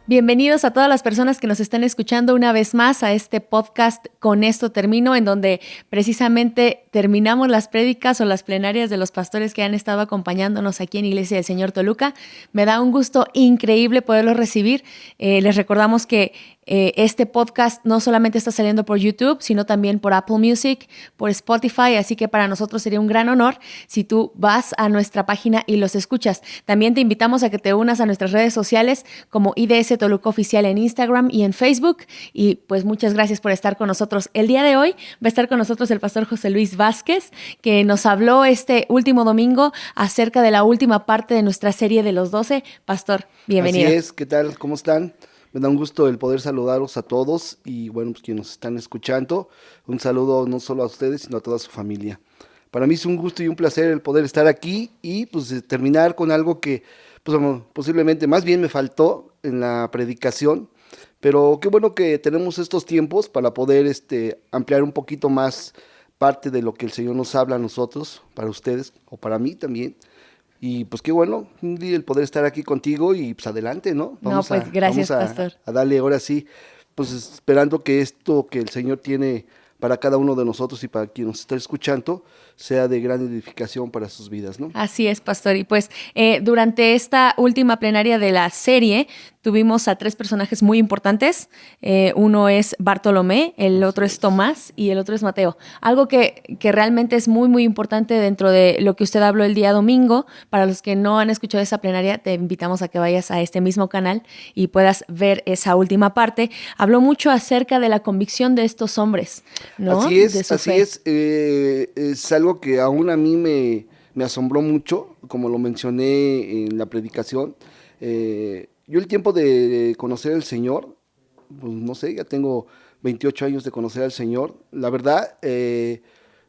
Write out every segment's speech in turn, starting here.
Bienvenidos a todas las personas que nos están escuchando una vez más a este podcast Con esto termino, en donde precisamente terminamos las prédicas o las plenarias de los pastores que han estado acompañándonos aquí en Iglesia del Señor Toluca. Me da un gusto increíble poderlos recibir. Les recordamos que este podcast no solamente está saliendo por YouTube, sino también por Apple Music, por Spotify, así que para nosotros sería un gran honor si tú vas a nuestra página y los escuchas. También te invitamos a que te unas a nuestras redes sociales como IDS Toluca Oficial en Instagram y en Facebook, y pues muchas gracias por estar con nosotros. El día de hoy va a estar con nosotros el pastor José Luis Vázquez, que nos habló este último domingo acerca de la última parte de nuestra serie de los 12. Pastor, bienvenido. Así es, ¿qué tal? ¿Cómo están? Me da un gusto el poder saludaros a todos y bueno, pues quienes nos están escuchando, un saludo no solo a ustedes, sino a toda su familia. Para mí es un gusto y un placer el poder estar aquí y pues terminar con algo que pues posiblemente más bien me faltó en la predicación, pero qué bueno que tenemos estos tiempos para poder ampliar un poquito más parte de lo que el Señor nos habla a nosotros, para ustedes o para mí también. Y pues qué bueno el poder estar aquí contigo y pues adelante, ¿no? No, Vamos pues a, gracias, vamos a, pastor. a darle ahora sí, pues esperando que esto que el Señor tiene para cada uno de nosotros y para quien nos está escuchando sea de gran edificación para sus vidas, ¿no? Así es, pastor. Y pues durante esta última plenaria de la serie tuvimos a tres personajes muy importantes. Uno es Bartolomé, el Así otro es es. Tomás y el otro es Mateo. Algo que realmente es muy, muy importante dentro de lo que usted habló el día domingo. Para los que no han escuchado esa plenaria, te invitamos a que vayas a este mismo canal y puedas ver esa última parte. Habló mucho acerca de la convicción de estos hombres, ¿no? Así De es, su así fe. es algo que aún a mí me asombró mucho, como lo mencioné en la predicación. Yo el tiempo de conocer al Señor, pues no sé, ya tengo 28 años de conocer al Señor. La verdad,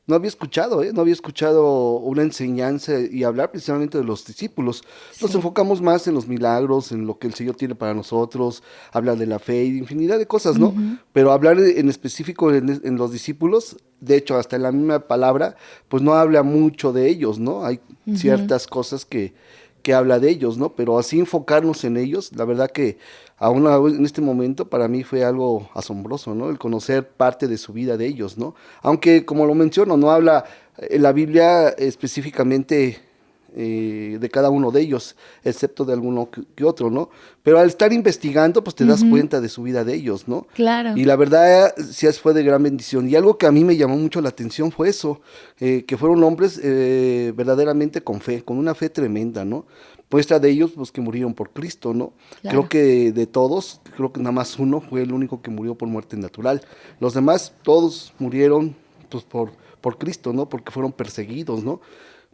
no había escuchado una enseñanza y hablar precisamente de los discípulos. Nos Sí. enfocamos más en los milagros, en lo que el Señor tiene para nosotros, hablar de la fe y de infinidad de cosas, ¿no? Ujú. Pero hablar en específico en los discípulos, de hecho, hasta en la misma palabra, pues no habla mucho de ellos, ¿no? Hay Ujú. ciertas cosas que habla de ellos, ¿no? Pero así enfocarnos en ellos, la verdad que aún en este momento para mí fue algo asombroso, ¿no? El conocer parte de su vida de ellos, ¿no? Aunque, como lo menciono, no habla en la Biblia específicamente de cada uno de ellos, excepto de alguno que otro, ¿no? Pero al estar investigando, pues te das Ujú. cuenta de su vida de ellos, ¿no? Claro. Y la verdad, sí fue de gran bendición. Y algo que a mí me llamó mucho la atención fue eso, que fueron hombres verdaderamente con fe, con una fe tremenda, ¿no? Muestra de ellos, pues que murieron por Cristo, ¿no? Creo Claro. que de todos, creo que nada más uno fue el único que murió por muerte natural. Los demás, todos murieron, pues por Cristo, ¿no? Porque fueron perseguidos, ¿no?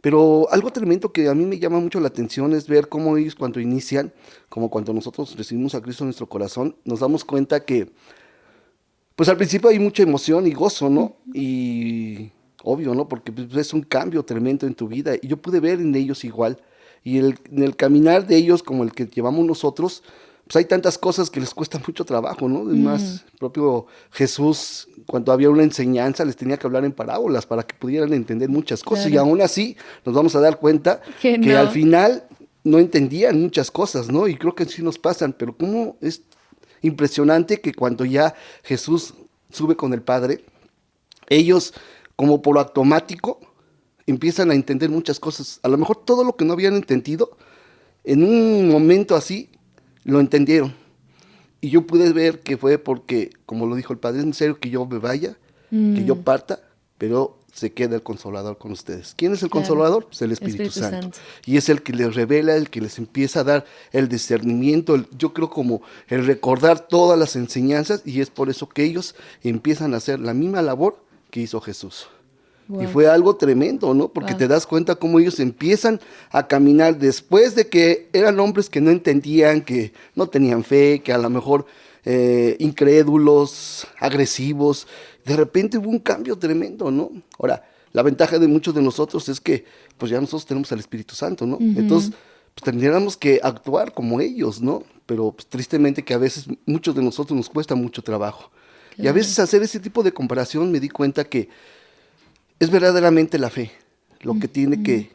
Pero algo tremendo que a mí me llama mucho la atención es ver cómo ellos cuando inician, como cuando nosotros recibimos a Cristo en nuestro corazón, nos damos cuenta que, pues al principio hay mucha emoción y gozo, ¿no? Y obvio, ¿no? Porque pues, es un cambio tremendo en tu vida. Y yo pude ver en ellos igual. Y en el caminar de ellos como el que llevamos nosotros, pues hay tantas cosas que les cuesta mucho trabajo, ¿no? Mm. Además, propio Jesús, cuando había una enseñanza, les tenía que hablar en parábolas para que pudieran entender muchas cosas. Y Claro. aún así nos vamos a dar cuenta Que que al no. final no entendían muchas cosas, ¿no? Y creo que sí nos pasan, pero cómo es impresionante que cuando ya Jesús sube con el Padre, ellos como por automático empiezan a entender muchas cosas. A lo mejor todo lo que no habían entendido, en un momento así, lo entendieron. Y yo pude ver que fue porque, como lo dijo el Padre, es necesario que yo me vaya, que yo Mm. parta, pero se queda el Consolador con ustedes. ¿Quién es el Claro. Consolador? Pues el Espíritu Espíritu Santo. Santo. Y es el que les revela, el que les empieza a dar el discernimiento, yo creo como el recordar todas las enseñanzas, y es por eso que ellos empiezan a hacer la misma labor que hizo Jesús. Y Wow. fue algo tremendo, ¿no? Porque Wow. te das cuenta cómo ellos empiezan a caminar después de que eran hombres que no entendían, que no tenían fe, que a lo mejor incrédulos, agresivos. De repente hubo un cambio tremendo, ¿no? Ahora, la ventaja de muchos de nosotros es que pues ya nosotros tenemos al Espíritu Santo, ¿no? Entonces, Ujú. pues tendríamos que actuar como ellos, ¿no? Pero pues, tristemente que a veces muchos de nosotros nos cuesta mucho trabajo. Y a Claro. veces hacer ese tipo de comparación me di cuenta que es verdaderamente la fe lo que tiene Ujú. que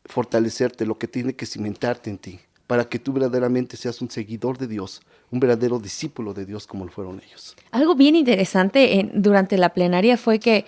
fortalecerte, lo que tiene que cimentarte en ti. para que tú verdaderamente seas un seguidor de Dios, un verdadero discípulo de Dios como lo fueron ellos. Algo bien interesante durante la plenaria fue que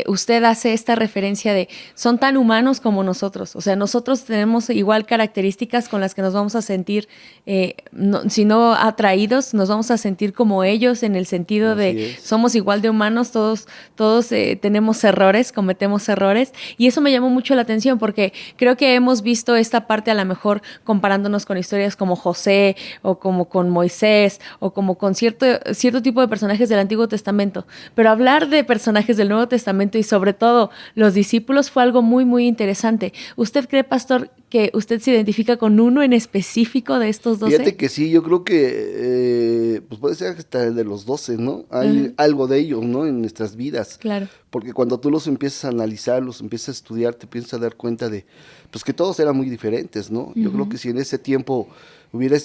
usted hace esta referencia de son tan humanos como nosotros. O sea, nosotros tenemos igual características con las que nos vamos a sentir, si no atraídos, nos vamos a sentir como ellos en el sentido de somos igual de humanos, todos tenemos errores, cometemos errores. Y eso me llamó mucho la atención porque creo que hemos visto esta parte a lo mejor comparándonos con historias como José o como con Moisés o como con cierto tipo de personajes del Antiguo Testamento, pero hablar de personajes del Nuevo Testamento y sobre todo los discípulos fue algo muy, muy interesante. ¿Usted cree, pastor, que usted se identifica con uno en específico de estos 12? Fíjate que sí, yo creo que pues puede ser hasta el de los 12, ¿no? Hay algo de ellos, ¿no? En nuestras vidas. Claro. Porque cuando tú los empiezas a analizar, los empiezas a estudiar, te empiezas a dar cuenta de, pues que todos eran muy diferentes, ¿no? Yo creo que si en ese tiempo hubiera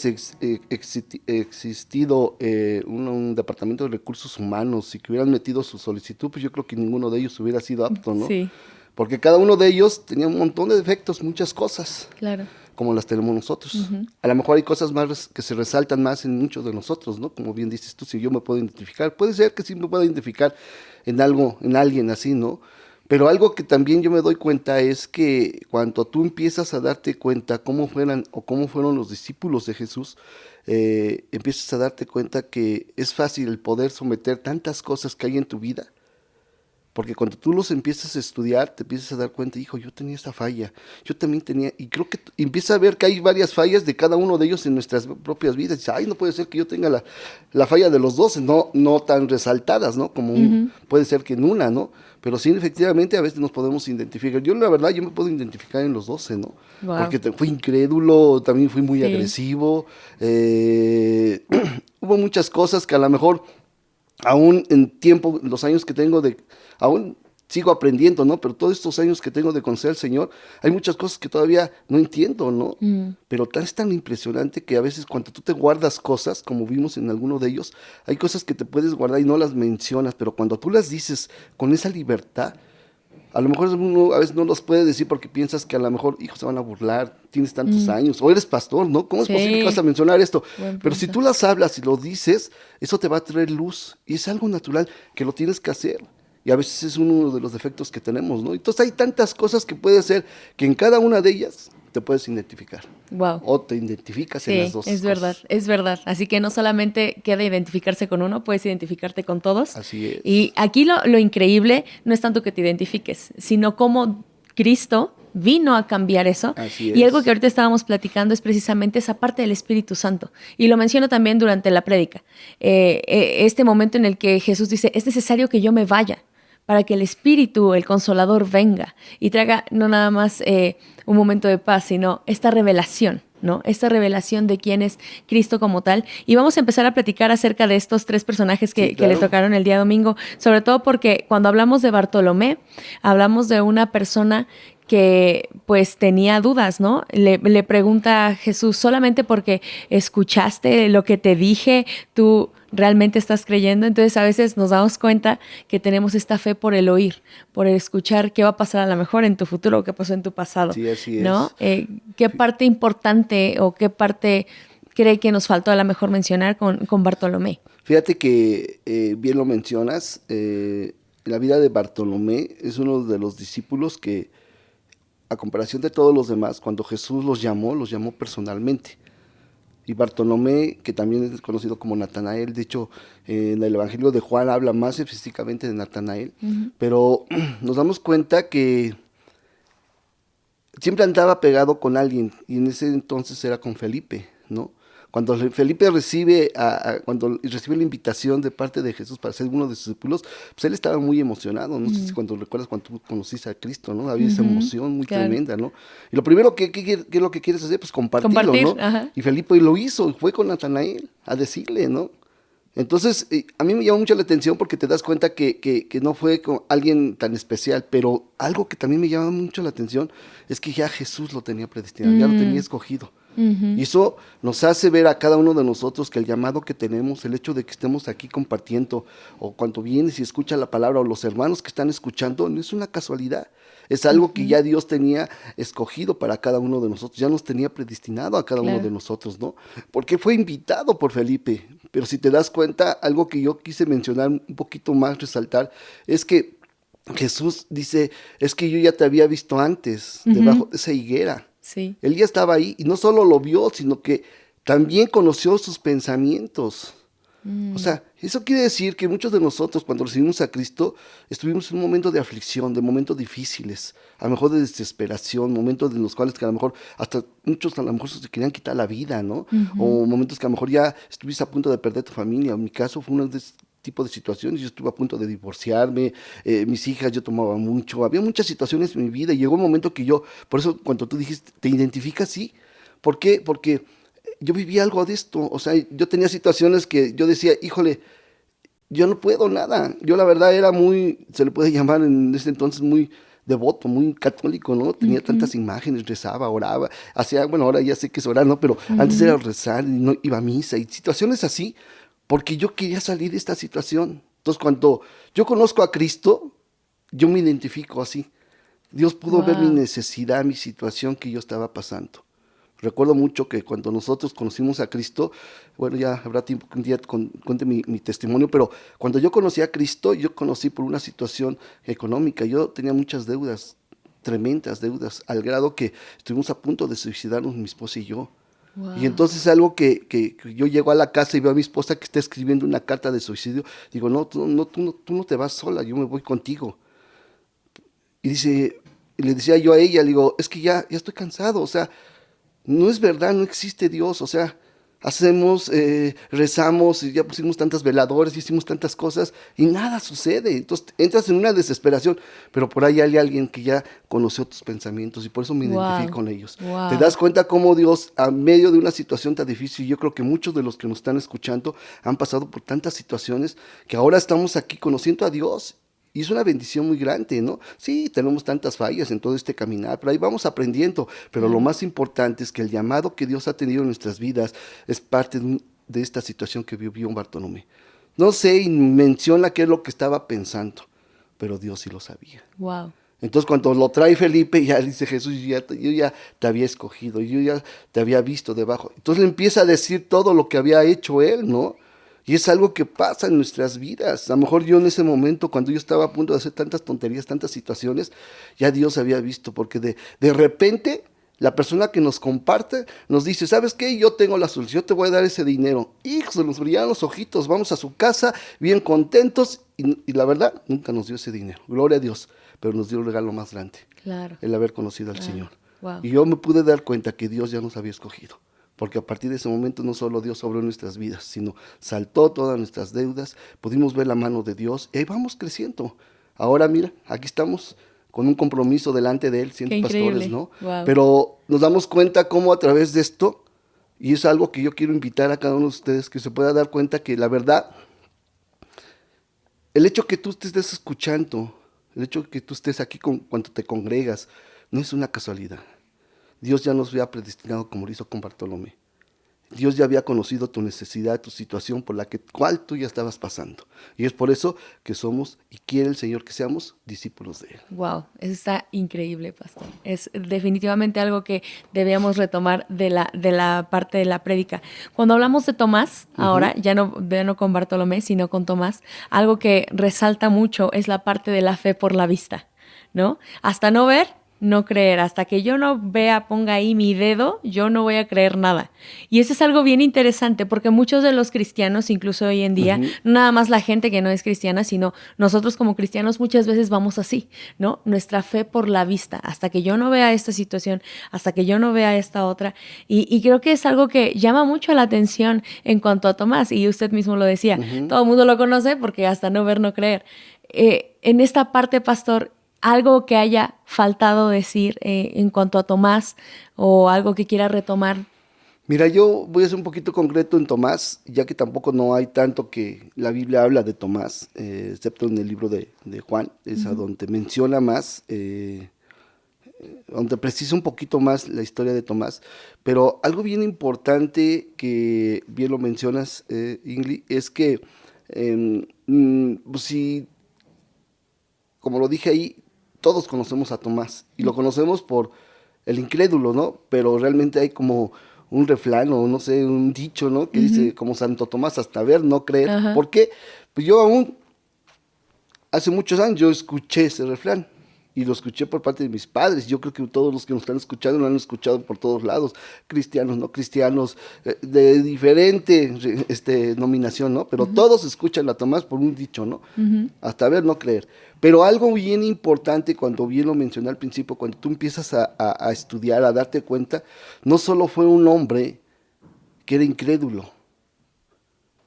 existido un departamento de recursos humanos y que hubieran metido su solicitud, pues yo creo que ninguno de ellos hubiera sido apto, ¿no? Sí. Porque cada uno de ellos tenía un montón de defectos, muchas cosas. Claro. Como las tenemos nosotros. A lo mejor hay cosas más que se resaltan más en muchos de nosotros, ¿no? Como bien dices tú, si yo me puedo identificar, puede ser que sí me pueda identificar en algo, en alguien así, ¿no? Pero algo que también yo me doy cuenta es que cuando tú empiezas a darte cuenta cómo fueron los discípulos de Jesús, empiezas a darte cuenta que es fácil el poder someter tantas cosas que hay en tu vida. Porque cuando tú los empiezas a estudiar, te empiezas a dar cuenta, hijo, yo tenía esta falla, yo también tenía, y creo que empiezas a ver que hay varias fallas de cada uno de ellos en nuestras propias vidas. Y dices, ay, no puede ser que yo tenga la falla de los 12, no tan resaltadas, ¿no? Como puede ser que en una, ¿no? Pero sí, efectivamente, a veces nos podemos identificar. Yo, la verdad, yo me puedo identificar en los 12, ¿no? Wow. Porque fui incrédulo, también fui muy agresivo. Hubo muchas cosas que a lo mejor, aún en tiempo, los años que tengo aún sigo aprendiendo, ¿no? Pero todos estos años que tengo de conocer al Señor, hay muchas cosas que todavía no entiendo, ¿no? Pero es tan impresionante que a veces cuando tú te guardas cosas, como vimos en alguno de ellos, hay cosas que te puedes guardar y no las mencionas, pero cuando tú las dices con esa libertad, a lo mejor uno a veces no los puede decir porque piensas que a lo mejor, hijo, se van a burlar, tienes tantos años, o eres pastor, ¿no? ¿Cómo es posible que vas a mencionar esto? Pero si tú las hablas y lo dices, eso te va a traer luz, y es algo natural que lo tienes que hacer. Y a veces es uno de los defectos que tenemos, ¿no? Entonces hay tantas cosas que puede ser que en cada una de ellas te puedes identificar. Wow. O te identificas en las dos es cosas. es verdad. Así que no solamente queda identificarse con uno, puedes identificarte con todos. Así es. Y aquí lo increíble no es tanto que te identifiques, sino cómo Cristo vino a cambiar eso. Así Y es. algo que ahorita estábamos platicando es precisamente esa parte del Espíritu Santo. Y lo menciono también durante la prédica. Este momento en el que Jesús dice, es necesario que yo me vaya para que el Espíritu, el Consolador, venga y traiga no nada más un momento de paz, sino esta revelación, ¿no? Esta revelación de quién es Cristo como tal. Y vamos a empezar a platicar acerca de estos tres personajes que le tocaron el día domingo, sobre todo porque cuando hablamos de Bartolomé, hablamos de una persona que pues tenía dudas, ¿no? Le pregunta a Jesús, solamente porque escuchaste lo que te dije, tú realmente estás creyendo. Entonces a veces nos damos cuenta que tenemos esta fe por el oír, por el escuchar qué va a pasar a lo mejor en tu futuro o qué pasó en tu pasado. Sí, así es. ¿No? ¿Qué parte importante o qué parte cree que nos faltó a lo mejor mencionar con Bartolomé? Fíjate que bien lo mencionas, la vida de Bartolomé es uno de los discípulos que, a comparación de todos los demás, cuando Jesús los llamó personalmente. Y Bartolomé, que también es conocido como Natanael, de hecho, en el Evangelio de Juan habla más específicamente de Natanael, pero nos damos cuenta que siempre andaba pegado con alguien, y en ese entonces era con Felipe, ¿no? Cuando Felipe recibe la invitación de parte de Jesús para ser uno de sus discípulos, pues él estaba muy emocionado. No sé si cuando recuerdas cuando tú conociste a Cristo, ¿no? Había esa emoción muy tremenda, ¿no? Y lo primero que es lo que quieres hacer, pues compartirlo, ¿no? Ajá. Y Felipe lo hizo, fue con Natanael a decirle, ¿no? Entonces, a mí me llama mucho la atención porque te das cuenta que no fue con alguien tan especial, pero algo que también me llama mucho la atención es que ya Jesús lo tenía predestinado, ya lo tenía escogido. Y eso nos hace ver a cada uno de nosotros que el llamado que tenemos, el hecho de que estemos aquí compartiendo, o cuando vienes y escuchas la palabra, o los hermanos que están escuchando, no es una casualidad. Es algo que ya Dios tenía escogido para cada uno de nosotros, ya nos tenía predestinado a cada uno de nosotros, ¿no? Porque fue invitado por Felipe. Pero si te das cuenta, algo que yo quise mencionar un poquito más, resaltar, es que Jesús dice, es que yo ya te había visto antes, debajo de esa higuera. Sí. Él ya estaba ahí y no solo lo vio, sino que también conoció sus pensamientos. O sea, eso quiere decir que muchos de nosotros cuando recibimos a Cristo estuvimos en un momento de aflicción, de momentos difíciles, a lo mejor de desesperación, momentos en los cuales que a lo mejor hasta muchos a lo mejor se querían quitar la vida, ¿no? O momentos que a lo mejor ya estuviste a punto de perder tu familia. En mi caso fue uno de ese tipo de situaciones. Yo estuve a punto de divorciarme, mis hijas, yo tomaba mucho, había muchas situaciones en mi vida y llegó un momento que yo, por eso cuando tú dijiste, ¿te identificas? Sí. ¿Por qué? Porque yo viví algo de esto, o sea, yo tenía situaciones que yo decía, híjole, yo no puedo nada. Yo la verdad era muy, se le puede llamar en ese entonces muy devoto, muy católico, ¿no? Tenía tantas imágenes, rezaba, oraba, hacía, bueno, ahora ya sé que es orar, ¿no? Pero antes era rezar y no iba a misa y situaciones así, porque yo quería salir de esta situación. Entonces, cuando yo conozco a Cristo, yo me identifico así. Dios pudo ver mi necesidad, mi situación que yo estaba pasando. Recuerdo mucho que cuando nosotros conocimos a Cristo, bueno, ya habrá tiempo que un día cuente mi testimonio, pero cuando yo conocí a Cristo, yo conocí por una situación económica. Yo tenía muchas deudas, tremendas deudas, al grado que estuvimos a punto de suicidarnos mi esposa y yo. Y entonces algo que yo llego a la casa y veo a mi esposa que está escribiendo una carta de suicidio, digo, no, tú no te vas sola, yo me voy contigo. Y dice, y le decía yo a ella, le digo, es que ya estoy cansado, o sea, no es verdad, no existe Dios, o sea, hacemos, rezamos y ya pusimos tantas veladoras, hicimos tantas cosas y nada sucede. Entonces entras en una desesperación, pero por ahí hay alguien que ya conoció tus pensamientos y por eso me identifico con ellos. Te das cuenta cómo Dios, a medio de una situación tan difícil, yo creo que muchos de los que nos están escuchando han pasado por tantas situaciones que ahora estamos aquí conociendo a Dios. Y es una bendición muy grande, ¿no? Sí, tenemos tantas fallas en todo este caminar, pero ahí vamos aprendiendo. Pero lo más importante es que el llamado que Dios ha tenido en nuestras vidas es parte de esta situación que vivió Bartolomé. No sé, y menciona qué es lo que estaba pensando, pero Dios sí lo sabía. Wow. Entonces cuando lo trae Felipe, ya dice Jesús, yo ya te había escogido, yo ya te había visto debajo. Entonces le empieza a decir todo lo que había hecho él, ¿no? Y es algo que pasa en nuestras vidas. A lo mejor yo en ese momento, cuando yo estaba a punto de hacer tantas tonterías, tantas situaciones, ya Dios había visto, porque de repente la persona que nos comparte nos dice, ¿sabes qué? Yo tengo la solución, yo te voy a dar ese dinero. Hijos, se nos brillaron los ojitos, vamos a su casa bien contentos y la verdad, nunca nos dio ese dinero. Gloria a Dios, pero nos dio el regalo más grande, el haber conocido al Señor. Wow. Y yo me pude dar cuenta que Dios ya nos había escogido. Porque a partir de ese momento no solo Dios obró en nuestras vidas, sino saltó todas nuestras deudas, pudimos ver la mano de Dios y ahí vamos creciendo. Ahora mira, aquí estamos con un compromiso delante de Él, siendo pastores, ¿no? Wow. Pero nos damos cuenta cómo a través de esto, y es algo que yo quiero invitar a cada uno de ustedes, que se pueda dar cuenta que la verdad, el hecho que tú te estés escuchando, el hecho que tú estés aquí cuando te congregas, no es una casualidad. Dios ya nos había predestinado como lo hizo con Bartolomé. Dios ya había conocido tu necesidad, tu situación por la cual tú ya estabas pasando. Y es por eso que somos y quiere el Señor que seamos discípulos de Él. Wow, eso está increíble, pastor. Es definitivamente algo que debíamos retomar de la parte de la prédica. Cuando hablamos de Tomás, ahora, ya no con Bartolomé, sino con Tomás, algo que resalta mucho es la parte de la fe por la vista, ¿no? Hasta no ver, no creer. Hasta que yo no vea, ponga ahí mi dedo, yo no voy a creer nada. Y eso es algo bien interesante porque muchos de los cristianos, incluso hoy en día, no nada más la gente que no es cristiana, sino nosotros como cristianos muchas veces vamos así, ¿no? Nuestra fe por la vista. Hasta que yo no vea esta situación, hasta que yo no vea esta otra. Y creo que es algo que llama mucho la atención en cuanto a Tomás. Y usted mismo lo decía, todo el mundo lo conoce porque hasta no ver, no creer. En esta parte, pastor, algo que haya faltado decir en cuanto a Tomás o algo que quiera retomar. Mira, yo voy a ser un poquito concreto en Tomás, ya que tampoco no hay tanto que la Biblia habla de Tomás, excepto en el libro de Juan, es a donde menciona más donde precisa un poquito más la historia de Tomás, pero algo bien importante que bien lo mencionas, Ingrid, es que pues si, como lo dije ahí, todos conocemos a Tomás y lo conocemos por el incrédulo, ¿no? Pero realmente hay como un refrán o no sé, un dicho, ¿no? Que Ujú. dice como Santo Tomás, hasta ver, no creer. Ajá. ¿Por qué? Pues yo aún hace muchos años yo escuché ese refrán y lo escuché por parte de mis padres. Yo creo que todos los que nos están escuchando lo han escuchado por todos lados, cristianos, no cristianos, de diferente nominación, ¿no? Pero Ujú. todos escuchan a Tomás por un dicho, ¿no? Ujú. Hasta ver, no creer. Pero algo bien importante, cuando bien lo mencioné al principio, cuando tú empiezas a estudiar, a darte cuenta, no solo fue un hombre que era incrédulo,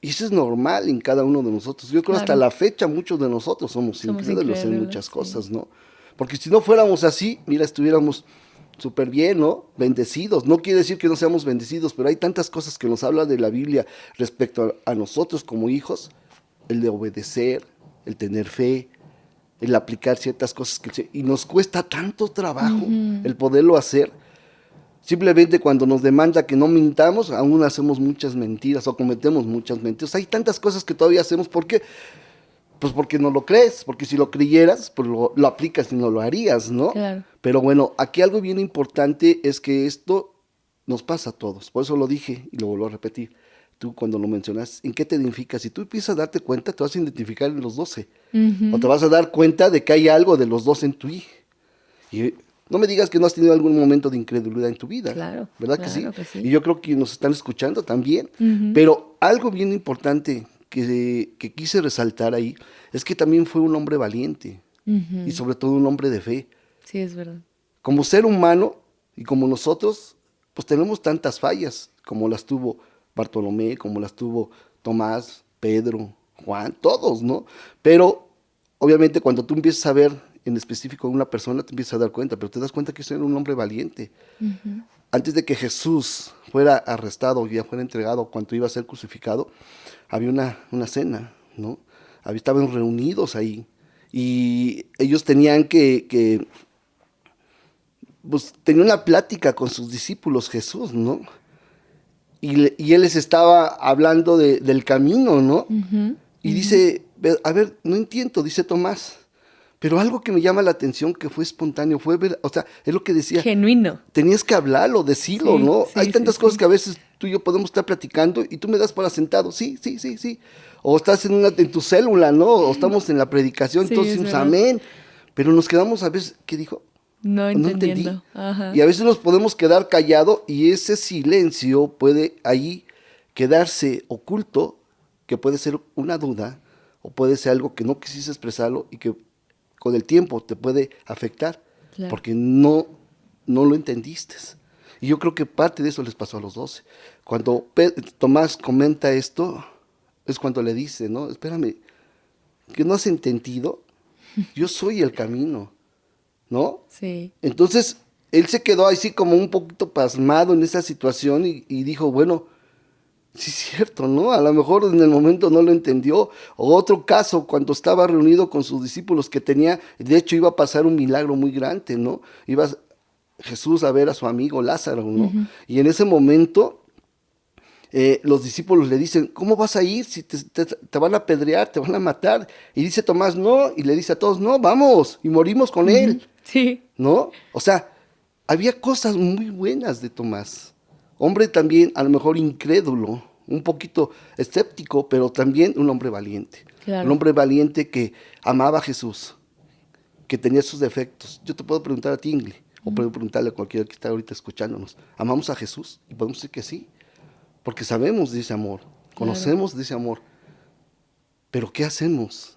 y eso es normal en cada uno de nosotros. Yo creo hasta Claro. la fecha muchos de nosotros somos Somos incrédulos en incrédulos, muchas sí. cosas, ¿no? Porque si no fuéramos así, mira, estuviéramos súper bien, ¿no? Bendecidos. No quiere decir que no seamos bendecidos, pero hay tantas cosas que nos habla de la Biblia respecto a nosotros como hijos, el de obedecer, el tener fe, el aplicar ciertas cosas y nos cuesta tanto trabajo Ujú. el poderlo hacer. Simplemente cuando nos demanda que no mintamos, aún hacemos muchas mentiras o cometemos muchas mentiras. Hay tantas cosas que todavía hacemos. ¿Por qué? Pues porque no lo crees, porque si lo creyeras, pues lo aplicas y no lo harías, ¿no? Claro. Pero bueno, aquí algo bien importante es que esto nos pasa a todos. Por eso lo dije y lo vuelvo a repetir. Tú cuando lo mencionas, ¿en qué te identificas? Si tú empiezas a darte cuenta, te vas a identificar en los 12. O te Ujú. vas a dar cuenta de que hay algo de los 12 en tu hijo. Y no me digas que no has tenido algún momento de incredulidad en tu vida, Claro, ¿verdad que sí? claro que Y sí. yo creo que nos están escuchando también. Ujú. Pero algo bien importante que quise resaltar ahí es que también fue un hombre valiente y Ujú. sobre todo un hombre de fe. Sí, es verdad. Como ser humano y como nosotros, pues tenemos tantas fallas como las tuvo Bartolomé, como las tuvo Tomás, Pedro, Juan, todos, ¿no? Pero obviamente cuando tú empiezas a ver en específico a una persona, te empiezas a dar cuenta, pero te das cuenta que ese era un hombre valiente. Ujú. Antes de que Jesús fuera arrestado y ya fuera entregado, cuando iba a ser crucificado, había una cena, ¿no? Estaban reunidos ahí y ellos tenían que pues tenía una plática con sus discípulos Jesús, ¿no? Y él les estaba hablando del camino, ¿no? Ujú. Y Ujú. dice, a ver, no entiendo, dice Tomás, pero algo que me llama la atención, que fue espontáneo, o sea, es lo que decía, Genuino. tenías que hablarlo, decirlo, Sí, ¿no? Hay sí, sí, tantas cosas sí. que a veces tú y yo podemos estar platicando y tú me das para sentado, sí, sí, sí, sí. O estás en tu célula, ¿no? O estamos en la predicación, Sí, todos es decimos verdad. amén, pero nos quedamos a veces, ¿qué dijo? No No entendí. entendiendo. Ajá. Y a veces nos podemos quedar callados y ese silencio puede ahí quedarse oculto, que puede ser una duda o puede ser algo que no quisiste expresarlo y que con el tiempo te puede afectar Claro. porque no lo entendiste. Y yo creo que parte de eso les pasó a los 12. Cuando Tomás comenta esto, es cuando le dice, ¿no? Espérame, que no has entendido, yo soy el camino, ¿no? Sí. Entonces, él se quedó así como un poquito pasmado en esa situación y dijo, bueno, sí es cierto, ¿no? A lo mejor en el momento no lo entendió. O otro caso, cuando estaba reunido con sus discípulos que tenía, de hecho iba a pasar un milagro muy grande, ¿no? Iba Jesús a ver a su amigo Lázaro, ¿no? Ujú. Y en ese momento los discípulos le dicen, ¿cómo vas a ir si te van a apedrear, te van a matar? Y dice Tomás, no, y le dice a todos, no, vamos, y morimos con Ujú. él. Sí. ¿No? O sea, había cosas muy buenas de Tomás. Hombre también, a lo mejor incrédulo, un poquito escéptico, pero también un hombre valiente. Un Claro. hombre valiente que amaba a Jesús, que tenía sus defectos. Yo te puedo preguntar a ti, Ingrid, o puedo preguntarle a cualquiera que está ahorita escuchándonos. ¿Amamos a Jesús? Y podemos decir que sí, porque sabemos de ese amor, Claro. conocemos de ese amor. Pero ¿qué hacemos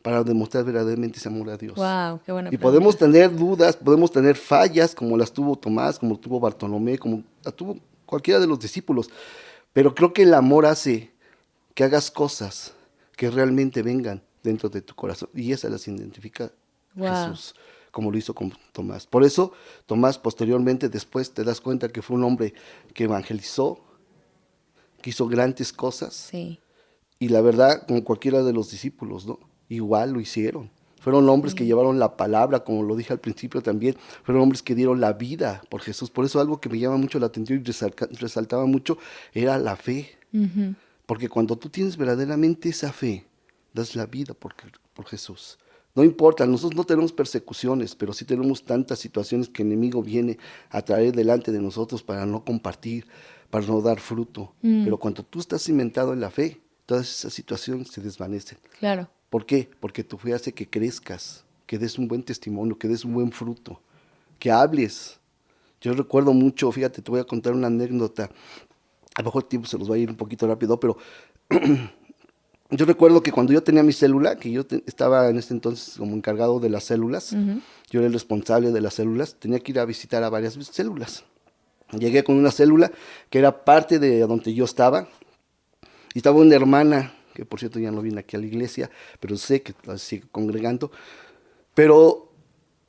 para demostrar verdaderamente ese amor a Dios? Wow, qué buena Y podemos pregunta. tener dudas, podemos tener fallas como las tuvo Tomás, como tuvo Bartolomé, como las tuvo cualquiera de los discípulos, pero creo que el amor hace que hagas cosas que realmente vengan dentro de tu corazón y esas las identifica Wow. Jesús, como lo hizo con Tomás. Por eso Tomás posteriormente después te das cuenta que fue un hombre que evangelizó, que hizo grandes cosas Sí. y la verdad, como cualquiera de los discípulos, ¿no? Igual lo hicieron. Fueron hombres que llevaron la palabra, como lo dije al principio también. Fueron hombres que dieron la vida por Jesús. Por eso algo que me llama mucho la atención y resaltaba mucho era la fe. Ujú. Porque cuando tú tienes verdaderamente esa fe, das la vida por Jesús. No importa, nosotros no tenemos persecuciones, pero sí tenemos tantas situaciones que el enemigo viene a traer delante de nosotros para no compartir, para no dar fruto. Pero cuando tú estás cimentado en la fe, todas esas situaciones se desvanecen. Claro. ¿Por qué? Porque tu fe hace que crezcas, que des un buen testimonio, que des un buen fruto, que hables. Yo recuerdo mucho, fíjate, te voy a contar una anécdota. A lo mejor el tiempo se nos va a ir un poquito rápido, pero yo recuerdo que cuando yo tenía mi célula, que yo estaba en ese entonces como encargado de las células, yo era el responsable de las células, tenía que ir a visitar a varias células. Llegué con una célula que era parte de donde yo estaba, y estaba una hermana, que por cierto ya no viene aquí a la iglesia, pero sé que la sigue congregando, pero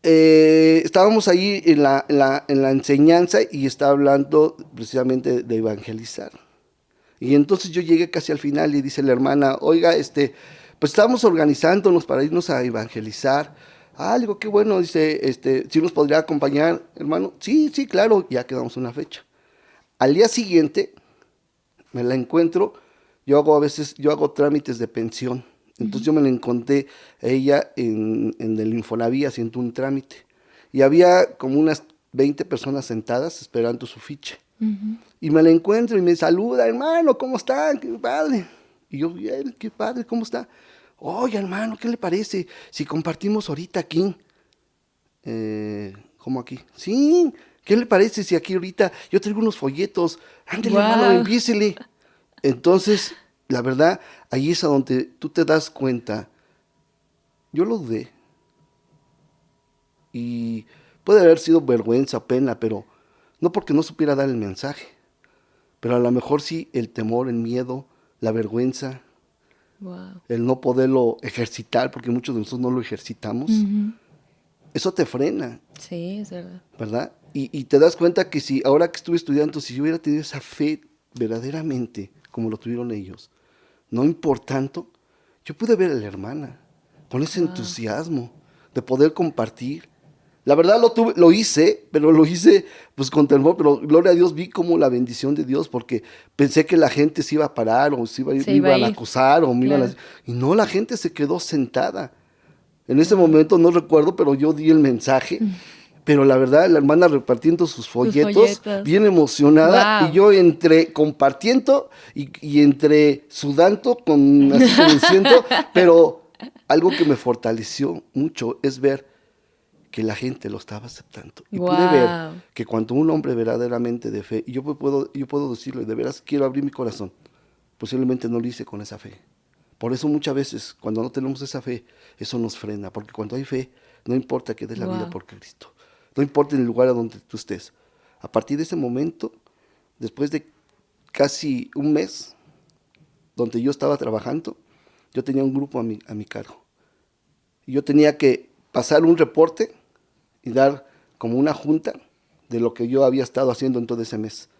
estábamos ahí en la enseñanza y estaba hablando precisamente de evangelizar. Y entonces yo llegué casi al final y dice la hermana, oiga, pues estábamos organizándonos para irnos a evangelizar. Ah, le digo, qué bueno, dice, ¿sí nos podría acompañar, hermano? Sí, sí, claro, ya quedamos una fecha. Al día siguiente me la encuentro, yo hago trámites de pensión. Entonces yo me la encontré a ella en el Infonavit haciendo un trámite. Y había como unas 20 personas sentadas esperando su ficha. Y me la encuentro y me saluda, hermano, ¿cómo está? Qué padre. Y yo, bien, qué padre, ¿cómo está? Oye, hermano, ¿qué le parece si compartimos ahorita aquí? ¿Cómo aquí? Sí, ¿qué le parece si aquí ahorita yo traigo unos folletos? Ándale, hermano, Wow. envíesele. Entonces, la verdad, ahí es a donde tú te das cuenta. Yo lo dudé. Y puede haber sido vergüenza, pena, pero no porque no supiera dar el mensaje. Pero a lo mejor sí el temor, el miedo, la vergüenza, Wow. el no poderlo ejercitar, porque muchos de nosotros no lo ejercitamos, eso te frena, Sí, es verdad. ¿verdad? Y te das cuenta que si ahora que estuve estudiando, si yo hubiera tenido esa fe verdaderamente, como lo tuvieron ellos, no importando, yo pude ver a la hermana con ese Wow. entusiasmo de poder compartir. La verdad lo hice, pero lo hice pues con temor, pero gloria a Dios vi como la bendición de Dios, porque pensé que la gente se iba a parar o Se me iba a iban a ir. acusar o me iban a... Claro. Y no, la gente se quedó sentada. En ese Wow. momento no recuerdo, pero yo di el mensaje, pero la verdad la hermana repartiendo sus Sus folletos, folletos. bien emocionada, y Wow. yo entre compartiendo y entre sudando, así como diciendo, pero algo que me fortaleció mucho es ver que la gente lo estaba aceptando. Y pude ver Wow. que cuando un hombre verdaderamente de fe, y yo puedo decirlo, y de veras quiero abrir mi corazón, posiblemente no lo hice con esa fe. Por eso muchas veces, cuando no tenemos esa fe, eso nos frena, porque cuando hay fe, no importa que des la vida Wow. por Cristo, no importa en el lugar a donde tú estés. A partir de ese momento, después de casi un mes, donde yo estaba trabajando, yo tenía un grupo a mi cargo. Y yo tenía que pasar un reporte y dar como una junta de lo que yo había estado haciendo en todo ese mes.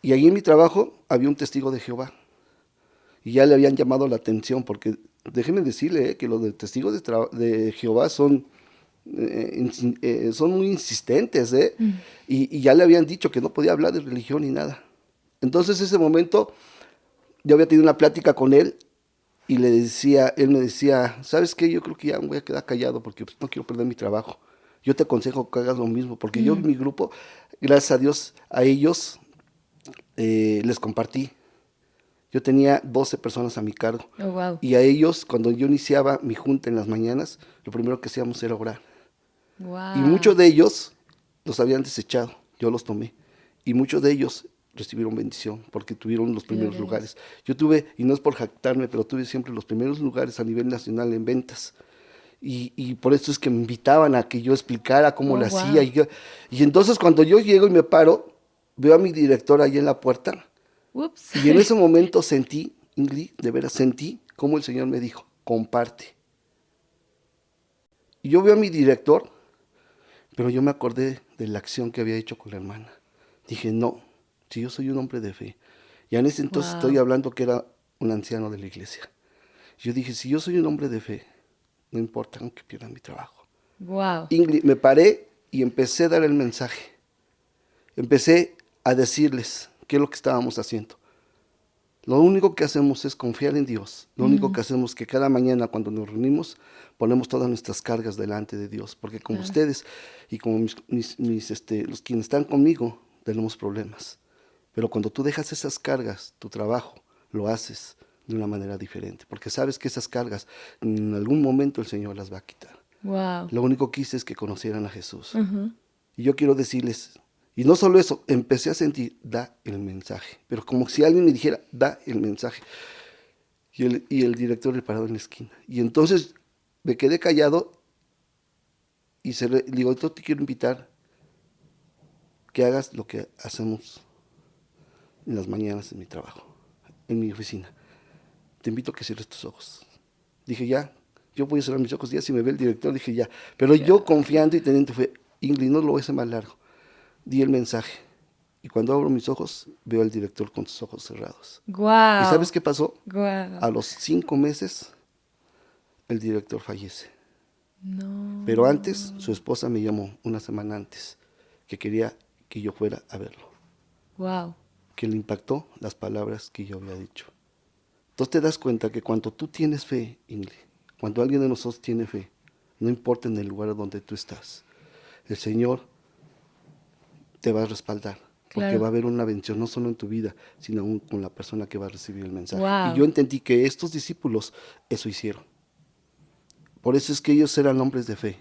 Y ahí en mi trabajo había un testigo de Jehová. Y ya le habían llamado la atención, porque déjeme decirle que los de testigos de Jehová son muy insistentes, ¿eh? Y ya le habían dicho que no podía hablar de religión ni nada. Entonces ese momento yo había tenido una plática con él y él me decía, ¿sabes qué? Yo creo que ya me voy a quedar callado porque pues, no quiero perder mi trabajo. Yo te aconsejo que hagas lo mismo, porque yo en mi grupo, gracias a Dios, a ellos les compartí. Yo tenía 12 personas a mi cargo. Oh, wow. Y a ellos, cuando yo iniciaba mi junta en las mañanas, lo primero que hacíamos era orar. Y muchos Wow. de ellos los habían desechado, yo los tomé. Y muchos de ellos recibieron bendición porque tuvieron los primeros Gloria a Dios. lugares. Yo tuve, y no es por jactarme, pero tuve siempre los primeros lugares a nivel nacional en ventas. Y por eso es que me invitaban a que yo explicara cómo Oh, lo hacía. wow. Y entonces cuando yo llego y me paro, veo a mi director ahí en la puerta. Ups. Y en ese momento sentí, Ingrid, de veras sentí cómo el Señor me dijo, comparte. Y yo veo a mi director, pero yo me acordé de la acción que había hecho con la hermana. Dije, no, si yo soy un hombre de fe. Ya en ese entonces estoy Wow. hablando que era un anciano de la iglesia. Yo dije, si yo soy un hombre de fe, no importa aunque pierda mi trabajo. Wow. Ingrid, me paré y empecé a dar el mensaje. Empecé a decirles qué es lo que estábamos haciendo. Lo único que hacemos es confiar en Dios. Lo único que hacemos es que cada mañana cuando nos reunimos ponemos todas nuestras cargas delante de Dios. Porque como ustedes y como los quienes están conmigo tenemos problemas. Pero cuando tú dejas esas cargas, tu trabajo, lo haces de una manera diferente. Porque sabes que esas cargas en algún momento el Señor las va a quitar. Wow. Lo único que hice es que conocieran a Jesús. Y yo quiero decirles, y no solo eso, empecé a sentir, da el mensaje. Pero como si alguien me dijera, da el mensaje. Y el director le parado en la esquina. Y entonces me quedé callado y le digo, yo te quiero invitar que hagas lo que hacemos en las mañanas en mi trabajo, en mi oficina. Te invito a que cierres tus ojos. Dije, ya, yo voy a cerrar mis ojos. Ya si me ve el director, dije, ya. Pero yo confiando y teniendo fe, Ingrid, no lo voy a hacer más largo. Di el mensaje. Y cuando abro mis ojos, veo al director con sus ojos cerrados. Wow. ¿Y sabes qué pasó? Wow. A los 5 meses, el director fallece. No. Pero antes, su esposa me llamó una semana antes, que quería que yo fuera a verlo. Wow. Que le impactó las palabras que yo había dicho. Entonces te das cuenta que cuando tú tienes fe, Ingrid, cuando alguien de nosotros tiene fe, no importa en el lugar donde tú estás, el Señor te va a respaldar. Porque Claro. va a haber una bendición no solo en tu vida, sino aún con la persona que va a recibir el mensaje. Wow. Y yo entendí que estos discípulos eso hicieron. Por eso es que ellos eran hombres de fe.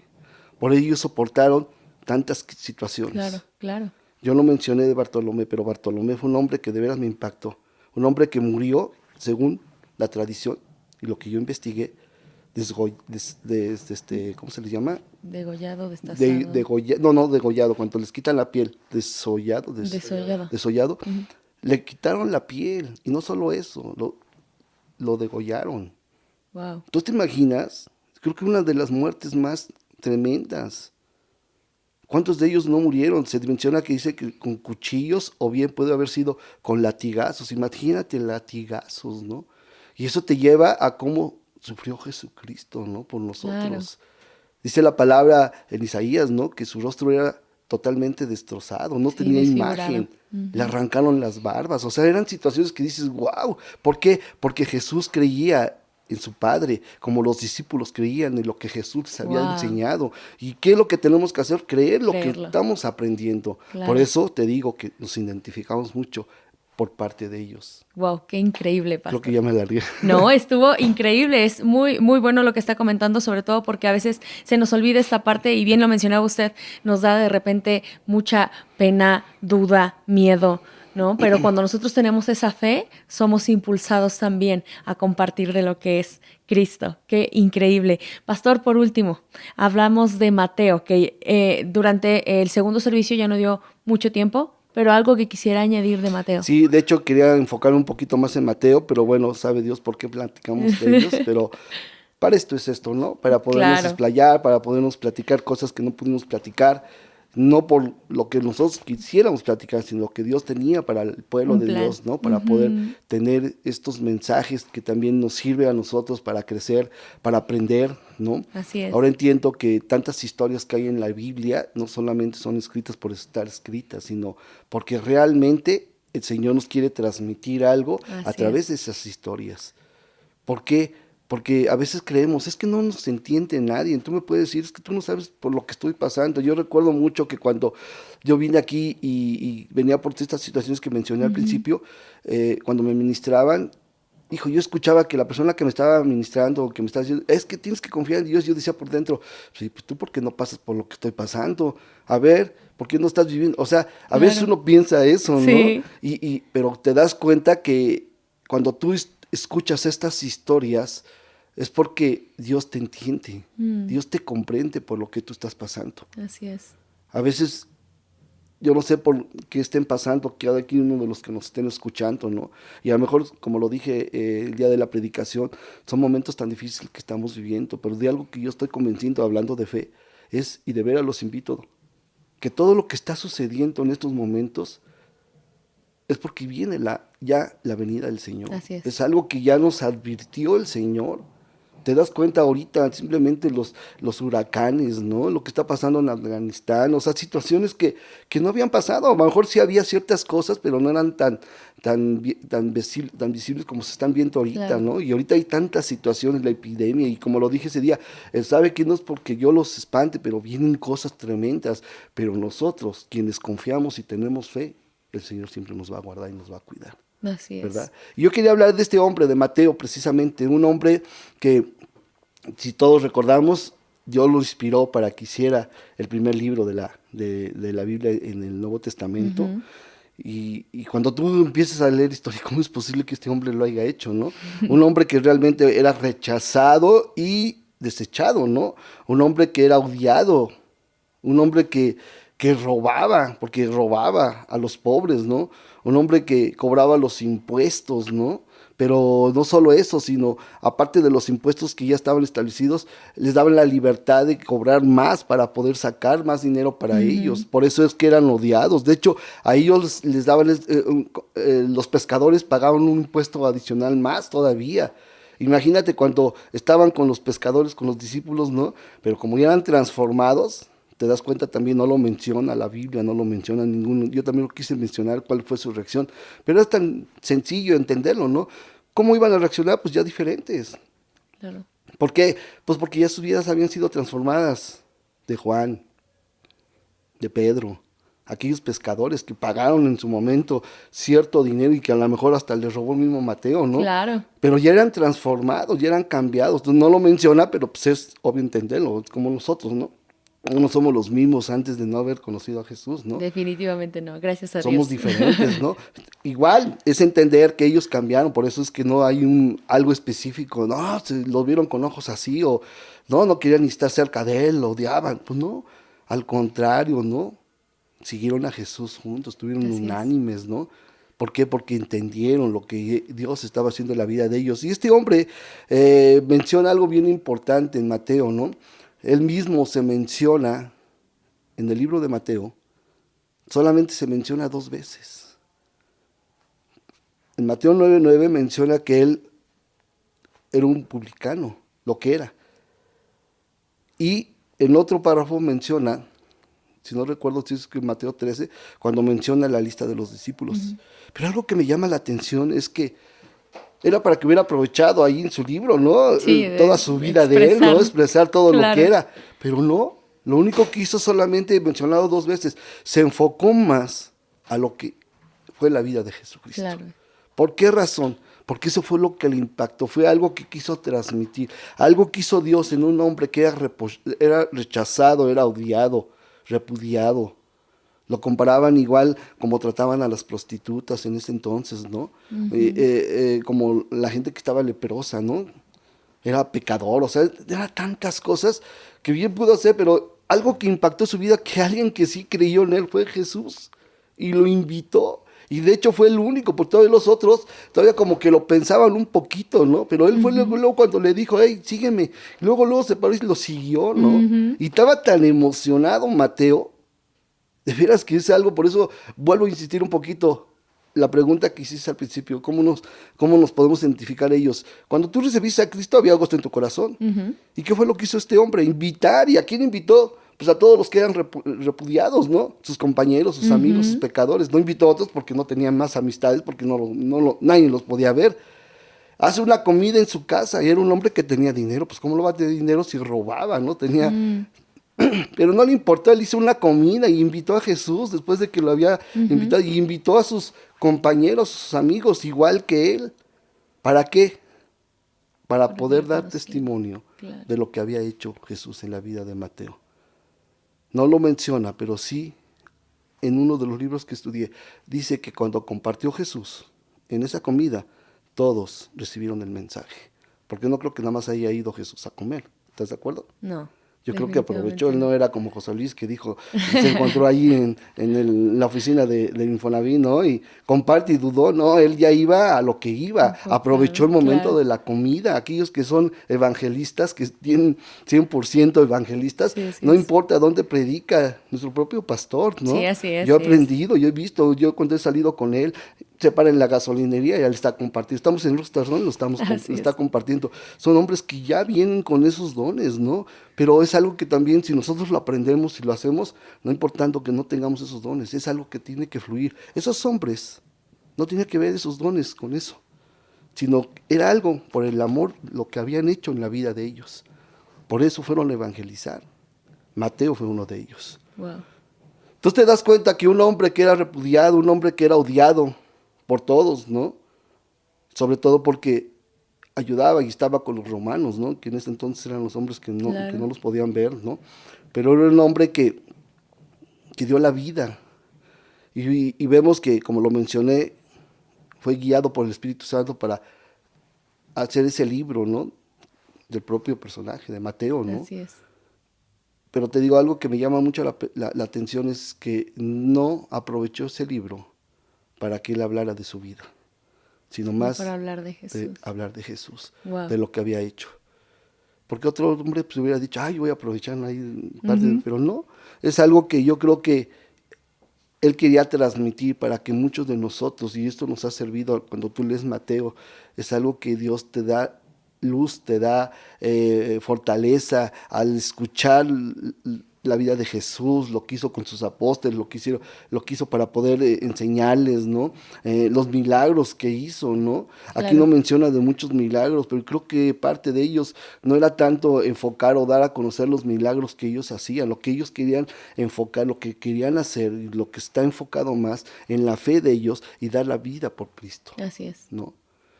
Por ello ellos soportaron tantas situaciones. Claro, claro. Yo no mencioné de Bartolomé, pero Bartolomé fue un hombre que de veras me impactó. Un hombre que murió, según la tradición y lo que yo investigué, ¿cómo se le llama? Degollado, destazado. Degollado, cuando les quitan la piel, desollado. Desollado. Le quitaron la piel, y no solo eso, lo degollaron. Wow. ¿Tú te imaginas? Creo que una de las muertes más tremendas. ¿Cuántos de ellos no murieron? Se menciona que dice que con cuchillos o bien puede haber sido con latigazos. Imagínate latigazos, ¿no? Y eso te lleva a cómo sufrió Jesucristo, ¿no? Por nosotros. Claro. Dice la palabra en Isaías, ¿no? Que su rostro era totalmente destrozado, no tenía imagen. Le arrancaron las barbas. O sea, eran situaciones que dices, wow. ¿Por qué? Porque Jesús creía en su Padre, como los discípulos creían en lo que Jesús les había enseñado. ¿Y qué es lo que tenemos que hacer? Creer lo que estamos aprendiendo. Claro. Por eso te digo que nos identificamos mucho por parte de ellos. Wow, qué increíble, pastor. Creo que ya me alargué. No, estuvo increíble, es muy, muy bueno lo que está comentando, sobre todo porque a veces se nos olvida esta parte y bien lo mencionaba usted, nos da de repente mucha pena, duda, miedo, ¿no? Pero cuando nosotros tenemos esa fe, somos impulsados también a compartir de lo que es Cristo. Qué increíble. Pastor, por último, hablamos de Mateo, que durante el segundo servicio ya no dio mucho tiempo, pero algo que quisiera añadir de Mateo. Sí, de hecho quería enfocar un poquito más en Mateo, pero bueno, sabe Dios por qué platicamos de ellos, pero para esto es esto, ¿no? Para podernos explayar, para podernos platicar cosas que no pudimos platicar, no por lo que nosotros quisiéramos platicar, sino lo que Dios tenía para el pueblo de Dios, ¿no? Para poder tener estos mensajes que también nos sirven a nosotros para crecer, para aprender, ¿no? Así es. Ahora entiendo que tantas historias que hay en la Biblia no solamente son escritas por estar escritas, sino porque realmente el Señor nos quiere transmitir algo a través de esas historias. ¿Por qué? Porque a veces creemos, es que no nos entiende nadie. Tú me puedes decir, es que tú no sabes por lo que estoy pasando. Yo recuerdo mucho que cuando yo vine aquí y venía por estas situaciones que mencioné al principio, cuando me ministraban, hijo, yo escuchaba que la persona que me estaba ministrando o que me estaba diciendo, es que tienes que confiar en Dios. Yo decía por dentro, sí, pues tú, ¿por qué no pasas por lo que estoy pasando? A ver, ¿por qué no estás viviendo? O sea, a veces uno piensa eso, ¿no? Pero te das cuenta que cuando tú escuchas estas historias, es porque Dios te entiende, Dios te comprende por lo que tú estás pasando. Así es. A veces, yo no sé por qué estén pasando cada uno de los que nos estén escuchando, ¿no? Y a lo mejor, como lo dije el día de la predicación, son momentos tan difíciles que estamos viviendo, pero de algo que yo estoy convencido, hablando de fe, y de veras los invito, que todo lo que está sucediendo en estos momentos es porque viene ya la venida del Señor. Así es. Es algo que ya nos advirtió el Señor. Te das cuenta ahorita simplemente los huracanes, ¿no? Lo que está pasando en Afganistán, o sea, situaciones que no habían pasado. A lo mejor sí había ciertas cosas, pero no eran tan visibles como se están viendo ahorita, Claro. ¿no? Y ahorita hay tantas situaciones, la epidemia, y como lo dije ese día, él sabe que no es porque yo los espante, pero vienen cosas tremendas. Pero nosotros, quienes confiamos y tenemos fe, el Señor siempre nos va a guardar y nos va a cuidar. Así ¿Verdad? es. Y yo quería hablar de este hombre, de Mateo, precisamente, un hombre que, si todos recordamos, Dios lo inspiró para que hiciera el primer libro de la Biblia en el Nuevo Testamento. Ujú. Y cuando tú empiezas a leer historia, ¿cómo es posible que este hombre lo haya hecho, no? Un hombre que realmente era rechazado y desechado, ¿no? Un hombre que era odiado, un hombre que robaba, porque robaba a los pobres, ¿no? Un hombre que cobraba los impuestos, ¿no? Pero no solo eso, sino aparte de los impuestos que ya estaban establecidos, les daban la libertad de cobrar más para poder sacar más dinero para Ujú. ellos. Por eso es que eran odiados. De hecho, a ellos les daban, los pescadores pagaban un impuesto adicional más todavía. Imagínate cuando estaban con los pescadores, con los discípulos, ¿no? Pero como ya eran transformados, te das cuenta también, no lo menciona la Biblia, no lo menciona ninguno. Yo también lo quise mencionar cuál fue su reacción, pero es tan sencillo entenderlo, ¿no? ¿Cómo iban a reaccionar? Pues ya diferentes. Claro. ¿Por qué? Pues porque ya sus vidas habían sido transformadas. De Juan, de Pedro, aquellos pescadores que pagaron en su momento cierto dinero y que a lo mejor hasta les robó el mismo Mateo, ¿no? Claro. Pero ya eran transformados, ya eran cambiados. Entonces, no lo menciona, pero pues es obvio entenderlo, es como nosotros, ¿no? No somos los mismos antes de no haber conocido a Jesús, ¿no? Definitivamente no. Gracias a Somos Dios. diferentes, ¿no? Igual es entender que ellos cambiaron, por eso es que no hay algo específico, no, se lo vieron con ojos así, o no querían ni estar cerca de él, lo odiaban, pues no, al contrario, ¿no? Siguieron a Jesús juntos, estuvieron Así es. unánimes, ¿no? ¿Por qué? Porque entendieron lo que Dios estaba haciendo en la vida de ellos. Y este hombre menciona algo bien importante en Mateo, ¿no? Él mismo se menciona en el libro de Mateo, solamente se menciona 2 veces. En Mateo 9:9 menciona que él era un publicano, lo que era. Y en otro párrafo menciona, si no recuerdo si es que en Mateo 13, cuando menciona la lista de los discípulos. Pero algo que me llama la atención es que era para que hubiera aprovechado ahí en su libro, ¿no? Sí, Toda de su vida de él, ¿no? expresar. Expresar todo lo que Claro. era. Pero no, lo único que hizo solamente mencionado 2 veces, se enfocó más a lo que fue la vida de Jesucristo. Claro. ¿Por qué razón? Porque eso fue lo que le impactó, fue algo que quiso transmitir, algo que hizo Dios en un hombre que era rechazado, era odiado, repudiado. Lo comparaban igual como trataban a las prostitutas en ese entonces, ¿no? Como la gente que estaba leprosa, ¿no? Era pecador, o sea, era tantas cosas que bien pudo hacer, pero algo que impactó su vida, que alguien que sí creyó en él fue Jesús y lo invitó. Y de hecho fue el único, porque todos los otros todavía como que lo pensaban un poquito, ¿no? Pero él fue luego cuando le dijo, hey, sígueme. Luego se paró y lo siguió, ¿no? Ujú. Y estaba tan emocionado Mateo, de veras que es algo, por eso vuelvo a insistir un poquito. La pregunta que hiciste al principio, ¿cómo nos podemos identificar ellos? Cuando tú recibiste a Cristo había algo en tu corazón. Ujú. ¿Y qué fue lo que hizo este hombre? Invitar. ¿Y a quién invitó? Pues a todos los que eran repudiados, ¿no? Sus compañeros, sus amigos, sus Ujú. pecadores. No invitó a otros porque no tenían más amistades, porque nadie los podía ver. Hace una comida en su casa y era un hombre que tenía dinero. Pues ¿cómo lo va a tener dinero si robaba, no? Mm. Pero no le importó, él hizo una comida y invitó a Jesús después de que lo había Ujú. invitado. Y invitó a sus compañeros, sus amigos, igual que él. ¿Para qué? Para Para poder dar dar conocimiento. testimonio Claro. de lo que había hecho Jesús en la vida de Mateo. No lo menciona, pero sí en uno de los libros que estudié, dice que cuando compartió Jesús en esa comida, todos recibieron el mensaje. Porque no creo que nada más haya ido Jesús a comer. ¿Estás de acuerdo? No. Yo creo que aprovechó, él Definitivamente no era como José Luis que dijo, se encontró ahí la oficina de Infonavit, ¿no? Y comparte y dudó, no, él ya iba a lo que iba, aprovechó enfocado, el momento claro. de la comida, aquellos que son evangelistas, que tienen 100% evangelistas, Sí, así no es. importa dónde predica, nuestro propio pastor, Sí, ¿no? así es, Yo he sí es. aprendido, yo he visto, yo cuando he salido con él, se para en la gasolinería y él está compartiendo. Estamos en un restaurante, lo Así está es. compartiendo. Son hombres que ya vienen con esos dones, ¿no? Pero es algo que también, si nosotros lo aprendemos y lo hacemos, no importando que no tengamos esos dones, es algo que tiene que fluir. Esos hombres no tenían que ver esos dones con eso, sino era algo por el amor, lo que habían hecho en la vida de ellos. Por eso fueron a evangelizar. Mateo fue uno de ellos. Wow. Entonces te das cuenta que un hombre que era repudiado, un hombre que era odiado por todos, ¿no? Sobre todo porque ayudaba y estaba con los romanos, ¿no? Que en ese entonces eran los hombres que no Claro. los podían ver, ¿no? Pero era un hombre que dio la vida. Y vemos que, como lo mencioné, fue guiado por el Espíritu Santo para hacer ese libro, ¿no? Del propio personaje, de Mateo, ¿no? Así es. Pero te digo algo que me llama mucho la atención, es que no aprovechó ese libro para que él hablara de su vida, sino No para más hablar de de Jesús. hablar de Jesús, Wow. de lo que había hecho. Porque otro hombre pues hubiera dicho, ay, voy a aprovechar ahí Ujú. pero no, es algo que yo creo que él quería transmitir para que muchos de nosotros, y esto nos ha servido cuando tú lees Mateo, es algo que Dios te da luz, te da fortaleza al escuchar la vida de Jesús, lo que hizo con sus apóstoles, lo que hizo para poder enseñarles, ¿no? Los milagros que hizo, ¿no? Aquí no Claro. menciona de muchos milagros, pero creo que parte de ellos no era tanto enfocar o dar a conocer los milagros que ellos hacían, lo que ellos querían enfocar, lo que querían hacer, y lo que está enfocado más en la fe de ellos y dar la vida por Cristo, Así es. ¿no?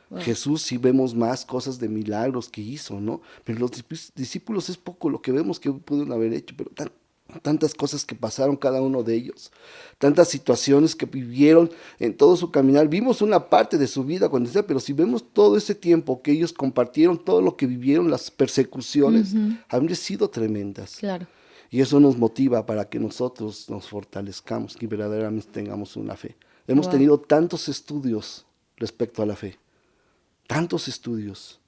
Wow. Jesús sí vemos más cosas de milagros que hizo, ¿no? Pero los discípulos es poco lo que vemos que pudieron haber hecho, pero tantas cosas que pasaron cada uno de ellos, tantas situaciones que vivieron en todo su caminar. Vimos una parte de su vida cuando decía, pero si vemos todo ese tiempo que ellos compartieron, todo lo que vivieron, las persecuciones, Ujú. han sido tremendas. Claro. Y eso nos motiva para que nosotros nos fortalezcamos y verdaderamente tengamos una fe. Hemos Wow. tenido tantos estudios respecto a la fe, tantos estudios,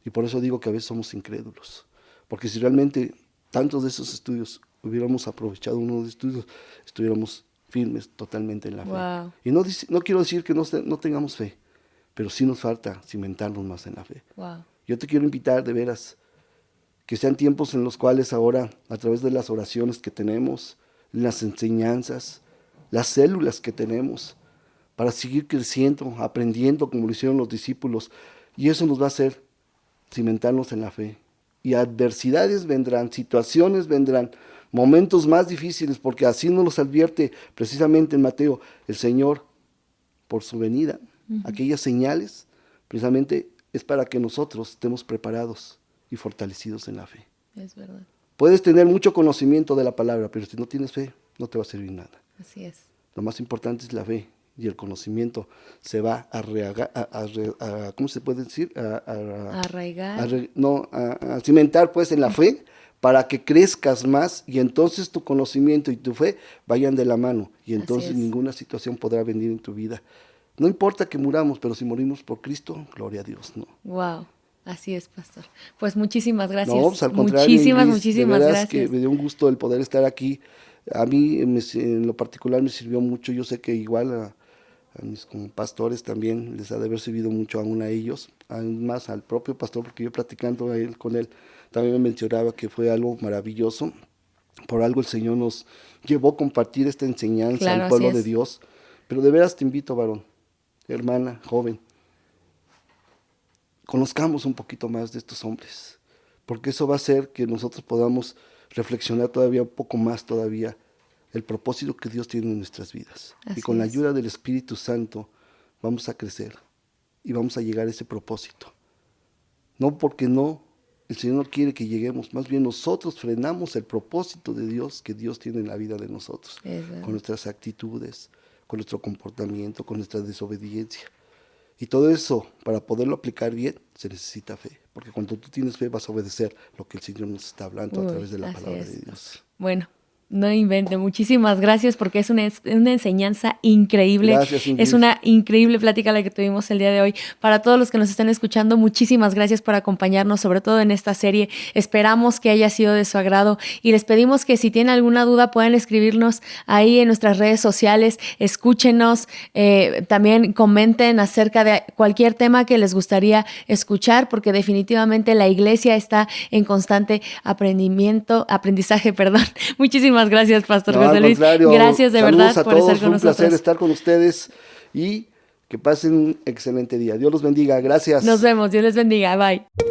y por eso digo que a veces somos incrédulos, porque si realmente tantos de esos estudios hubiéramos aprovechado uno de los estudios, estuviéramos firmes totalmente en la fe. Wow. Y no, no quiero decir que no tengamos fe, pero sí nos falta cimentarnos más en la fe. Wow. Yo te quiero invitar de veras que sean tiempos en los cuales ahora, a través de las oraciones que tenemos, las enseñanzas, las células que tenemos, para seguir creciendo, aprendiendo como lo hicieron los discípulos, y eso nos va a hacer cimentarnos en la fe. Y adversidades vendrán, situaciones vendrán, momentos más difíciles, porque así nos los advierte precisamente en Mateo el Señor por su venida. Aquellas señales, precisamente, es para que nosotros estemos preparados y fortalecidos en la fe. Es verdad. Puedes tener mucho conocimiento de la palabra, pero si no tienes fe, no te va a servir nada. Así es. Lo más importante es la fe, y el conocimiento se va ¿cómo se puede decir? Arraigar. No, a cimentar pues en la fe para que crezcas más, y entonces tu conocimiento y tu fe vayan de la mano, y Así entonces es. ninguna situación podrá venir en tu vida. No importa que muramos, pero si morimos por Cristo, gloria a Dios, ¿no? Wow. Así es, pastor. Pues muchísimas No, pues gracias. al contrario, Muchísimas, Ingrid, de muchísimas veras que gracias. me dio un gusto el poder estar aquí. A mí en lo particular me sirvió mucho. Yo sé que igual a mis como pastores también les ha de haber servido mucho aún a ellos, además al propio pastor, porque yo platicando con él también me mencionaba que fue algo maravilloso. Por algo el Señor nos llevó a compartir esta enseñanza Claro, al así pueblo de es. Dios. Pero de veras te invito, varón, hermana, joven, conozcamos un poquito más de estos hombres, porque eso va a hacer que nosotros podamos reflexionar todavía un poco más todavía el propósito que Dios tiene en nuestras vidas. Y Así con la es. ayuda del Espíritu Santo vamos a crecer y vamos a llegar a ese propósito. No porque no, el Señor no quiere que lleguemos, más bien nosotros frenamos el propósito de Dios que Dios tiene en la vida de nosotros, Es con verdad. nuestras actitudes, con nuestro comportamiento, con nuestra desobediencia. Y todo eso, para poderlo aplicar bien, se necesita fe. porque cuando tú tienes fe vas a obedecer lo que el Señor nos está hablando a través de la palabra de Dios. Bueno, no invente. Muchísimas gracias porque es una enseñanza increíble. Gracias, Ingrid. Es una increíble plática la que tuvimos el día de hoy. Para todos los que nos están escuchando, muchísimas gracias por acompañarnos, sobre todo en esta serie. Esperamos que haya sido de su agrado y les pedimos que si tienen alguna duda puedan escribirnos ahí en nuestras redes sociales. Escúchenos, también comenten acerca de cualquier tema que les gustaría escuchar, porque definitivamente la iglesia está en constante aprendizaje. Muchísimas gracias, Pastor José Luis. Gracias de verdad por estar con nosotros. Un placer estar con ustedes y que pasen un excelente día. Dios los bendiga. Gracias. Nos vemos. Dios les bendiga. Bye.